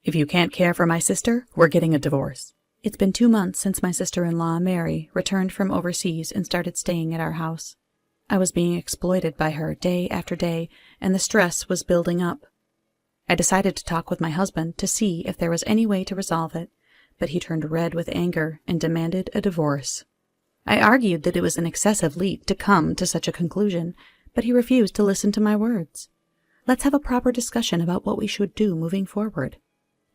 If you can't care for my sister, we're getting a divorce. It's been 2 months since my sister-in-law, Mary, returned from overseas and started staying at our house. I was being exploited by her day after day, and the stress was building up. I decided to talk with my husband to see if there was any way to resolve it, but he turned red with anger and demanded a divorce. I argued that it was an excessive leap to come to such a conclusion, but he refused to listen to my words. Let's have a proper discussion about what we should do moving forward.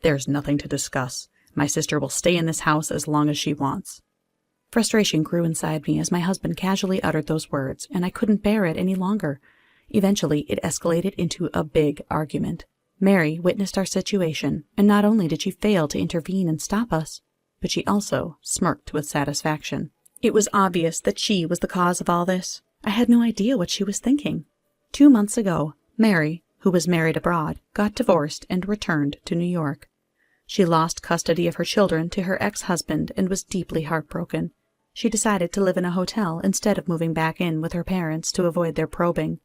There's nothing to discuss. My sister will stay in this house as long as she wants. Frustration grew inside me as my husband casually uttered those words, and I couldn't bear it any longer. Eventually, it escalated into a big argument. Mary witnessed our situation, and not only did she fail to intervene and stop us, but she also smirked with satisfaction. It was obvious that she was the cause of all this. I had no idea what she was thinking. 2 months ago, Mary, who was married abroad, got divorced and returned to New York. She lost custody of her children to her ex-husband and was deeply heartbroken. She decided to live in a hotel instead of moving back in with her parents to avoid their probing.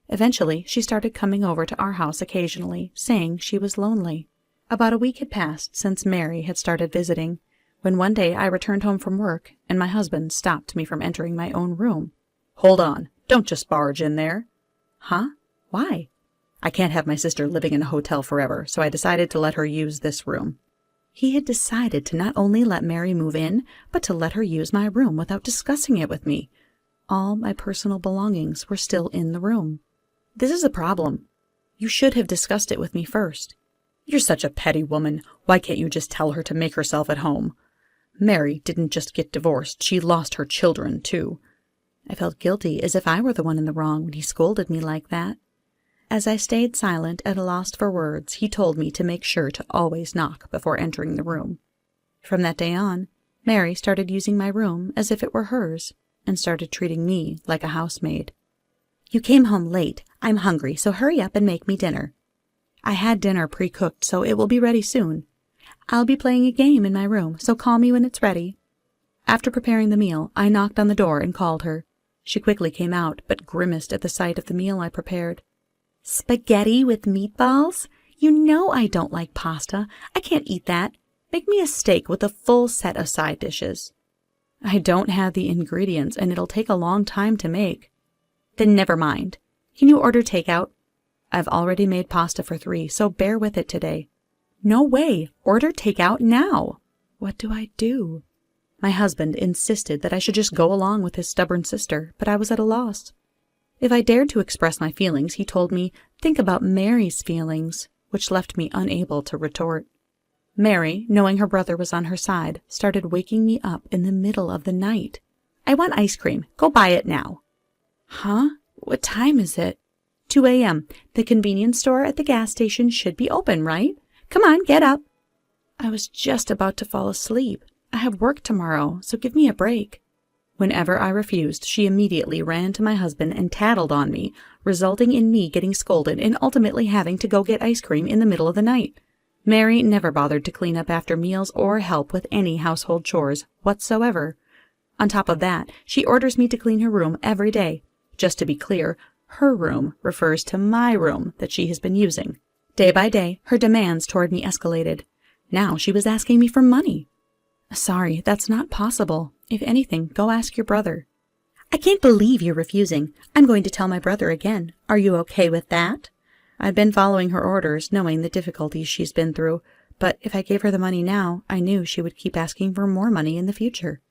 Eventually, she started coming over to our house occasionally, saying she was lonely. About a week had passed since Mary had started visiting, when one day I returned home from work and my husband stopped me from entering my own room. "Hold on, don't just barge in there." "Huh? Why?" "I can't have my sister living in a hotel forever, so I decided to let her use this room." He had decided to not only let Mary move in, but to let her use my room without discussing it with me. All my personal belongings were still in the room. This is a problem. You should have discussed it with me first. You're such a petty woman. Why can't you just tell her to make herself at home? Mary didn't just get divorced, she lost her children, too. I felt guilty, as if I were the one in the wrong when he scolded me like that. As I stayed silent at a loss for words, he told me to make sure to always knock before entering the room. From that day on, Mary started using my room as if it were hers, and started treating me like a housemaid. "You came home late. I'm hungry, so hurry up and make me dinner." "I had dinner pre-cooked, so it will be ready soon." "I'll be playing a game in my room, so call me when it's ready." After preparing the meal, I knocked on the door and called her. She quickly came out, but grimaced at the sight of the meal I prepared. "Spaghetti with meatballs? You know I don't like pasta. I can't eat that. Make me a steak with a full set of side dishes." "I don't have the ingredients, and it'll take a long time to make." "Then never mind. Can you order takeout?" "I've already made pasta for 3, so bear with it today." "No way. Order takeout now." What do I do? My husband insisted that I should just go along with his stubborn sister, but I was at a loss. If I dared to express my feelings, he told me, "Think about Mary's feelings," which left me unable to retort. Mary, knowing her brother was on her side, started waking me up in the middle of the night. "I want ice cream. Go buy it now." "Huh? What time is it?" 2 a.m. The convenience store at the gas station should be open, right? Come on, get up." I was just about to fall asleep. I have work tomorrow, so give me a break. Whenever I refused, she immediately ran to my husband and tattled on me, resulting in me getting scolded and ultimately having to go get ice cream in the middle of the night. Mary never bothered to clean up after meals or help with any household chores whatsoever. On top of that, she orders me to clean her room every day. Just to be clear, her room refers to my room that she has been using. Day by day, her demands toward me escalated. Now she was asking me for money. "Sorry, that's not possible. If anything, go ask your brother." "I can't believe you're refusing. I'm going to tell my brother again. Are you okay with that?" I'd been following her orders, knowing the difficulties she's been through, but if I gave her the money now, I knew she would keep asking for more money in the future.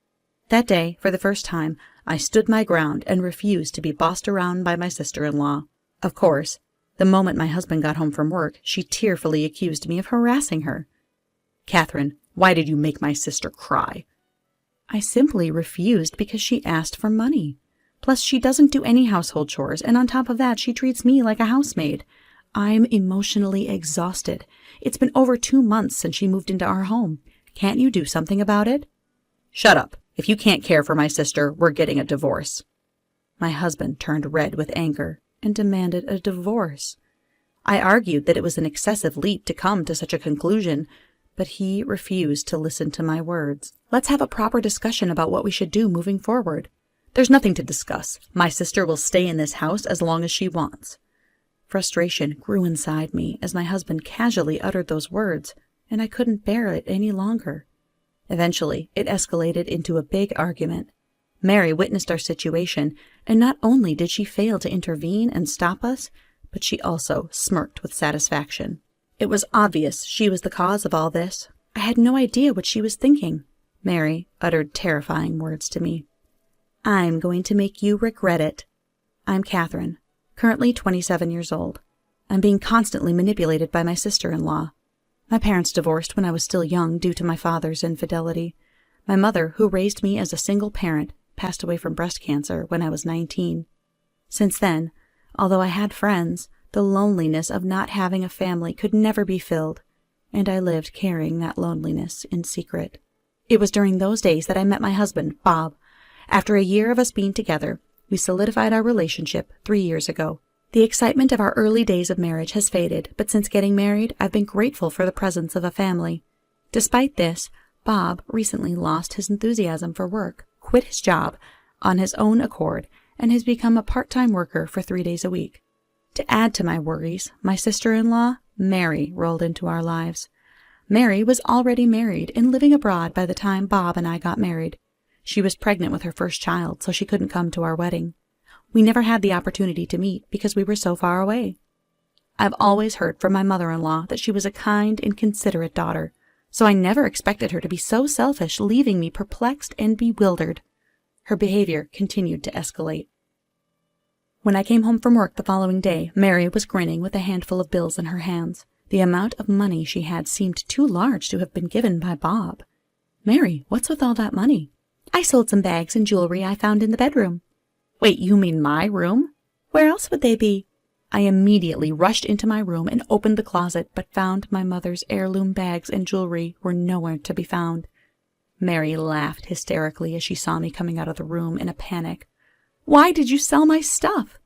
That day, for the first time, I stood my ground and refused to be bossed around by my sister-in-law. Of course, the moment my husband got home from work, she tearfully accused me of harassing her. "Catherine, why did you make my sister cry?" "I simply refused because she asked for money. Plus, she doesn't do any household chores, and on top of that, she treats me like a housemaid. I'm emotionally exhausted. It's been over 2 months since she moved into our home. Can't you do something about it?" "Shut up. If you can't care for my sister, we're getting a divorce." My husband turned red with anger and demanded a divorce. I argued that it was an excessive leap to come to such a conclusion, but he refused to listen to my words. Let's have a proper discussion about what we should do moving forward. There's nothing to discuss. My sister will stay in this house as long as she wants. Frustration grew inside me as my husband casually uttered those words, and I couldn't bear it any longer. Eventually, it escalated into a big argument. Mary witnessed our situation, and not only did she fail to intervene and stop us, but she also smirked with satisfaction. It was obvious she was the cause of all this. I had no idea what she was thinking. Mary uttered terrifying words to me. "I'm going to make you regret it. I'm Catherine, currently 27 years old. I'm being constantly manipulated by my sister-in-law. My parents divorced when I was still young due to my father's infidelity. My mother, who raised me as a single parent, passed away from breast cancer when I was 19. Since then, although I had friends, the loneliness of not having a family could never be filled, and I lived carrying that loneliness in secret. It was during those days that I met my husband, Bob. After a year of us being together, we solidified our relationship 3 years ago. The excitement of our early days of marriage has faded, but since getting married, I've been grateful for the presence of a family. Despite this, Bob recently lost his enthusiasm for work, quit his job on his own accord, and has become a part-time worker for 3 days a week. To add to my worries, my sister-in-law, Mary, rolled into our lives. Mary was already married and living abroad by the time Bob and I got married. She was pregnant with her first child, so she couldn't come to our wedding. We never had the opportunity to meet because we were so far away. I've always heard from my mother-in-law that she was a kind and considerate daughter, so I never expected her to be so selfish, leaving me perplexed and bewildered. Her behavior continued to escalate. When I came home from work the following day, Mary was grinning with a handful of bills in her hands. The amount of money she had seemed too large to have been given by Bob. "Mary, what's with all that money?" "I sold some bags and jewelry I found in the bedroom." "Wait, you mean my room?" "Where else would they be?" I immediately rushed into my room and opened the closet, but found my mother's heirloom bags and jewelry were nowhere to be found. Mary laughed hysterically as she saw me coming out of the room in a panic. "Why did you sell my stuff?"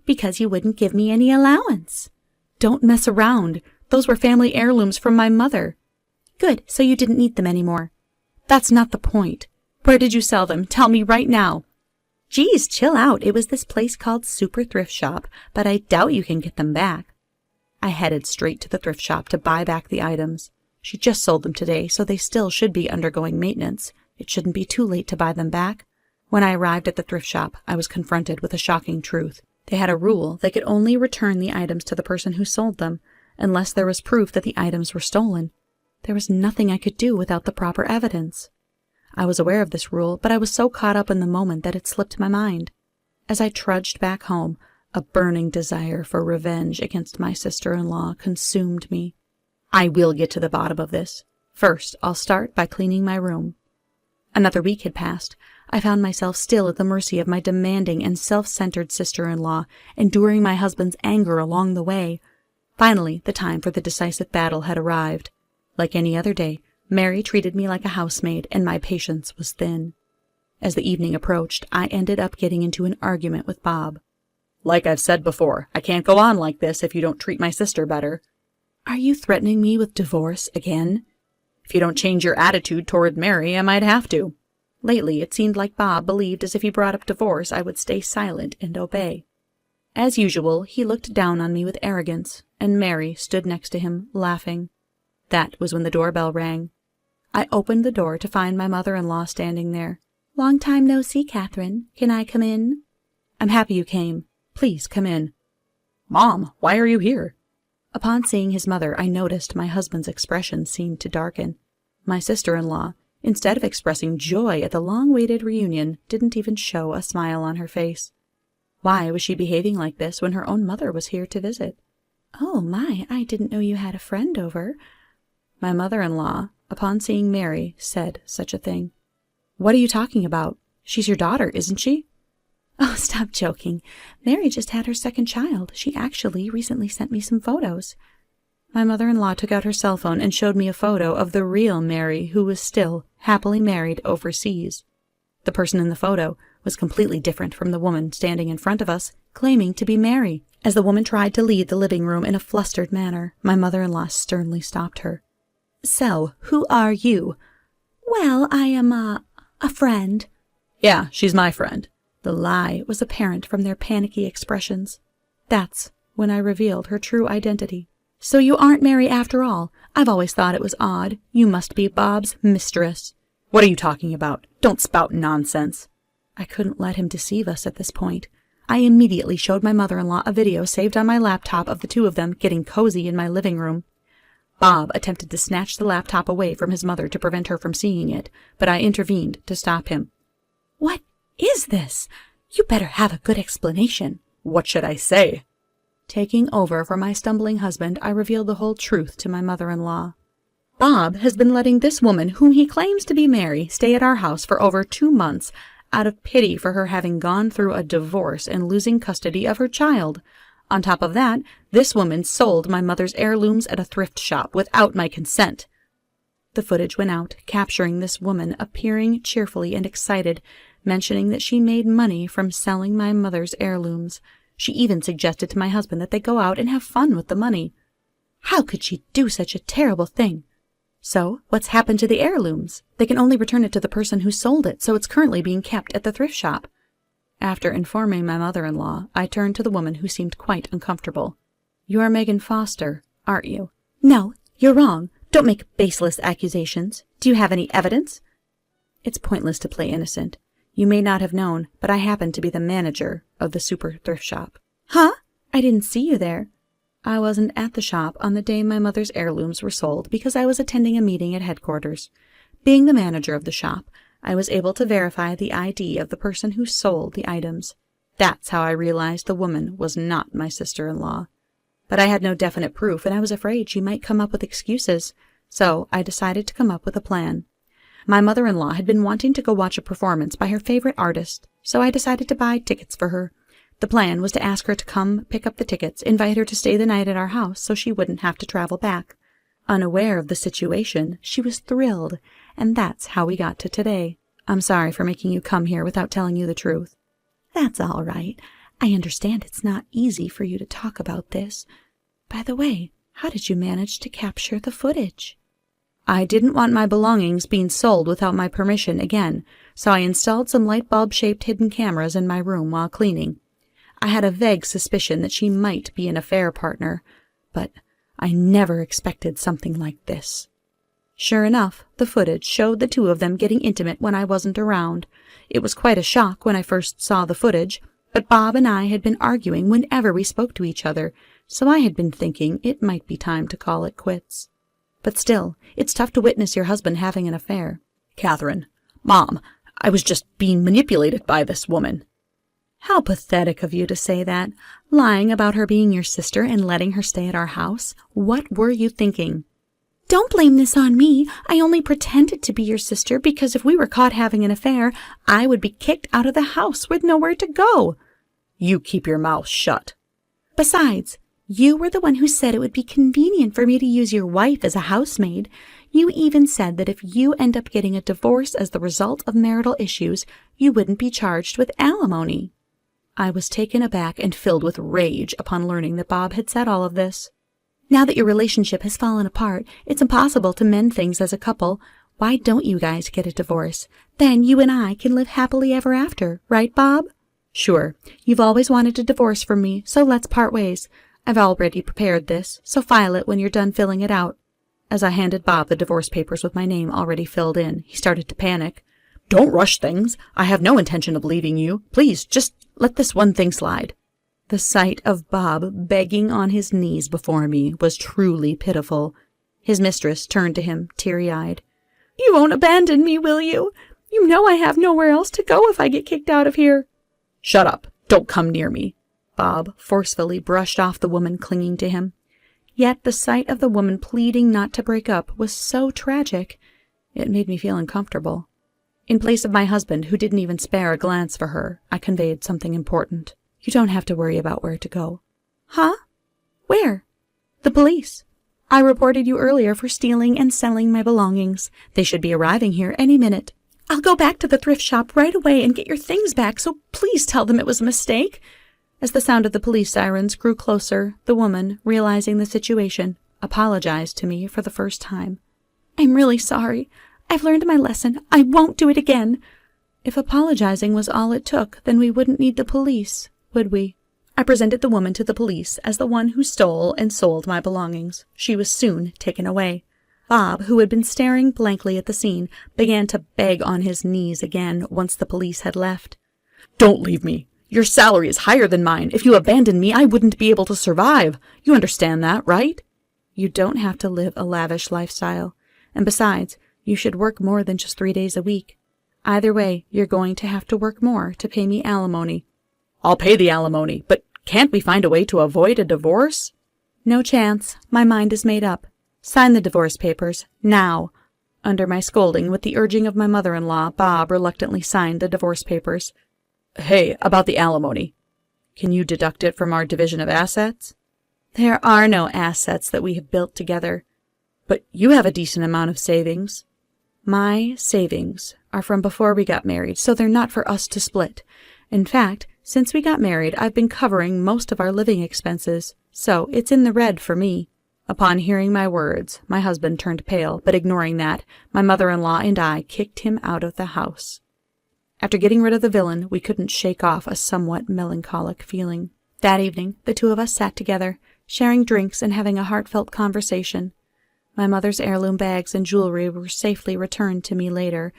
"Because you wouldn't give me any allowance." "Don't mess around. Those were family heirlooms from my mother." "Good, so you didn't need them anymore." "That's not the point. Where did you sell them? Tell me right now." "Geez, chill out. It was this place called Super Thrift Shop, but I doubt you can get them back." I headed straight to the thrift shop to buy back the items. She just sold them today, so they still should be undergoing maintenance. It shouldn't be too late to buy them back. When I arrived at the thrift shop, I was confronted with a shocking truth. They had a rule they could only return the items to the person who sold them, unless there was proof that the items were stolen. There was nothing I could do without the proper evidence. I was aware of this rule, but I was so caught up in the moment that it slipped my mind. As I trudged back home, a burning desire for revenge against my sister-in-law consumed me. I will get to the bottom of this. First, I'll start by cleaning my room. Another week had passed. I found myself still at the mercy of my demanding and self-centered sister-in-law, enduring my husband's anger along the way. Finally, the time for the decisive battle had arrived. Like any other day, Mary treated me like a housemaid, and my patience was thin. As the evening approached, I ended up getting into an argument with Bob. "Like I've said before, I can't go on like this if you don't treat my sister better." "Are you threatening me with divorce again?" "If you don't change your attitude toward Mary, I might have to." Lately, it seemed like Bob believed as if he brought up divorce, I would stay silent and obey. As usual, he looked down on me with arrogance, and Mary stood next to him, laughing. That was when the doorbell rang. I opened the door to find my mother-in-law standing there. "Long time no see, Catherine. Can I come in?" "I'm happy you came. Please come in." "Mom, why are you here?" Upon seeing his mother, I noticed my husband's expression seemed to darken. My sister-in-law, instead of expressing joy at the long-awaited reunion, didn't even show a smile on her face. Why was she behaving like this when her own mother was here to visit? "Oh my, I didn't know you had a friend over." My mother-in-law, upon seeing Mary, said such a thing. "What are you talking about? She's your daughter, isn't she?" "Oh, stop joking. Mary just had her second child. She actually recently sent me some photos." My mother-in-law took out her cell phone and showed me a photo of the real Mary, who was still happily married overseas. The person in the photo was completely different from the woman standing in front of us, claiming to be Mary. As the woman tried to leave the living room in a flustered manner, my mother-in-law sternly stopped her. "So, who are you?" "Well, I am a friend." "Yeah, she's my friend." The lie was apparent from their panicky expressions. That's when I revealed her true identity. "So you aren't Mary after all. I've always thought it was odd. You must be Bob's mistress." "What are you talking about? Don't spout nonsense." I couldn't let him deceive us at this point. I immediately showed my mother-in-law a video saved on my laptop of the two of them getting cozy in my living room. Bob attempted to snatch the laptop away from his mother to prevent her from seeing it, but I intervened to stop him. "What is this? You better have a good explanation." "What should I say?" Taking over for my stumbling husband, I revealed the whole truth to my mother-in-law. "Bob has been letting this woman, whom he claims to be Mary, stay at our house for over 2 months, out of pity for her having gone through a divorce and losing custody of her child. On top of that, this woman sold my mother's heirlooms at a thrift shop without my consent." The footage went out, capturing this woman appearing cheerfully and excited, mentioning that she made money from selling my mother's heirlooms. She even suggested to my husband that they go out and have fun with the money. How could she do such a terrible thing? "So, what's happened to the heirlooms? They can only return it to the person who sold it, so it's currently being kept at the thrift shop." After informing my mother-in-law, I turned to the woman who seemed quite uncomfortable. "You are Megan Foster, aren't you?" "No, you're wrong. Don't make baseless accusations. Do you have any evidence?" "It's pointless to play innocent. You may not have known, but I happen to be the manager of the super thrift shop." "Huh? I didn't see you there." "I wasn't at the shop on the day my mother's heirlooms were sold because I was attending a meeting at headquarters. Being the manager of the shop, I was able to verify the ID of the person who sold the items. That's how I realized the woman was not my sister-in-law. But I had no definite proof, and I was afraid she might come up with excuses, so I decided to come up with a plan. My mother-in-law had been wanting to go watch a performance by her favorite artist, so I decided to buy tickets for her. The plan was to ask her to come pick up the tickets, invite her to stay the night at our house so she wouldn't have to travel back. Unaware of the situation, she was thrilled, and that's how we got to today. I'm sorry for making you come here without telling you the truth." "That's all right. I understand it's not easy for you to talk about this. By the way, how did you manage to capture the footage?" "I didn't want my belongings being sold without my permission again, so I installed some light bulb-shaped hidden cameras in my room while cleaning. I had a vague suspicion that she might be an affair partner, but I never expected something like this." Sure enough, the footage showed the two of them getting intimate when I wasn't around. It was quite a shock when I first saw the footage, but Bob and I had been arguing whenever we spoke to each other, so I had been thinking it might be time to call it quits. But still, it's tough to witness your husband having an affair. "Catherine, Mom, I was just being manipulated by this woman." "How pathetic of you to say that. Lying about her being your sister and letting her stay at our house. What were you thinking?" "Don't blame this on me. I only pretended to be your sister because if we were caught having an affair, I would be kicked out of the house with nowhere to go." "You keep your mouth shut." "Besides, you were the one who said it would be convenient for me to use your wife as a housemaid. You even said that if you end up getting a divorce as the result of marital issues, you wouldn't be charged with alimony." I was taken aback and filled with rage upon learning that Bob had said all of this. "Now that your relationship has fallen apart, it's impossible to mend things as a couple. Why don't you guys get a divorce? Then you and I can live happily ever after, right, Bob?" "Sure. You've always wanted a divorce from me, so let's part ways. I've already prepared this, so file it when you're done filling it out." As I handed Bob the divorce papers with my name already filled in, he started to panic. "Don't rush things. I have no intention of leaving you. Please, just let this one thing slide." The sight of Bob begging on his knees before me was truly pitiful. His mistress turned to him, teary-eyed. "You won't abandon me, will you? You know I have nowhere else to go if I get kicked out of here." "Shut up. Don't come near me." Bob forcefully brushed off the woman clinging to him. Yet the sight of the woman pleading not to break up was so tragic, it made me feel uncomfortable. In place of my husband, who didn't even spare a glance for her, I conveyed something important. "You don't have to worry about where to go." "Huh? Where?" "The police. I reported you earlier for stealing and selling my belongings. They should be arriving here any minute. I'll go back to the thrift shop right away and get your things back, so please tell them it was a mistake." As the sound of the police sirens grew closer, the woman, realizing the situation, apologized to me for the first time. "I'm really sorry. I've learned my lesson. I won't do it again." If apologizing was all it took, then we wouldn't need the police, would we? I presented the woman to the police as the one who stole and sold my belongings. She was soon taken away. Bob, who had been staring blankly at the scene, began to beg on his knees again once the police had left. "Don't leave me. Your salary is higher than mine. If you abandoned me, I wouldn't be able to survive. You understand that, right?" You don't have to live a lavish lifestyle. And besides, you should work more than just 3 days a week. Either way, you're going to have to work more to pay me alimony. "I'll pay the alimony, but can't we find a way to avoid a divorce?" No chance. My mind is made up. Sign the divorce papers, now. Under my scolding, with the urging of my mother-in-law, Bob reluctantly signed the divorce papers. "Hey, about the alimony. Can you deduct it from our division of assets?" There are no assets that we have built together. "But you have a decent amount of savings." My savings are from before we got married, so they're not for us to split. In fact, since we got married, I've been covering most of our living expenses, so it's in the red for me. Upon hearing my words, my husband turned pale, but ignoring that, my mother-in-law and I kicked him out of the house. After getting rid of the villain, we couldn't shake off a somewhat melancholic feeling. That evening, the two of us sat together, sharing drinks and having a heartfelt conversation. My mother's heirloom bags and jewelry were safely returned to me later,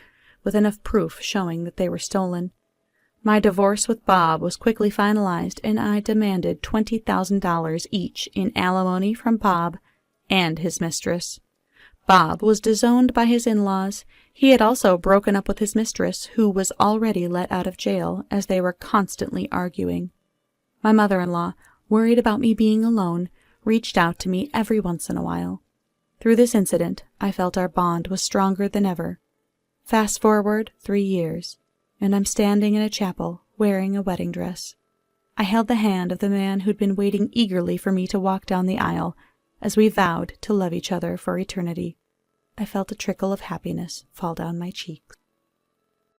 with enough proof showing that they were stolen. My divorce with Bob was quickly finalized, and I demanded $20,000 each in alimony from Bob and his mistress. Bob was disowned by his in-laws. He had also broken up with his mistress, who was already let out of jail, as they were constantly arguing. My mother-in-law, worried about me being alone, reached out to me every once in a while. Through this incident, I felt our bond was stronger than ever. Fast forward 3 years, and I'm standing in a chapel wearing a wedding dress. I held the hand of the man who'd been waiting eagerly for me to walk down the aisle as we vowed to love each other for eternity. I felt a trickle of happiness fall down my cheeks.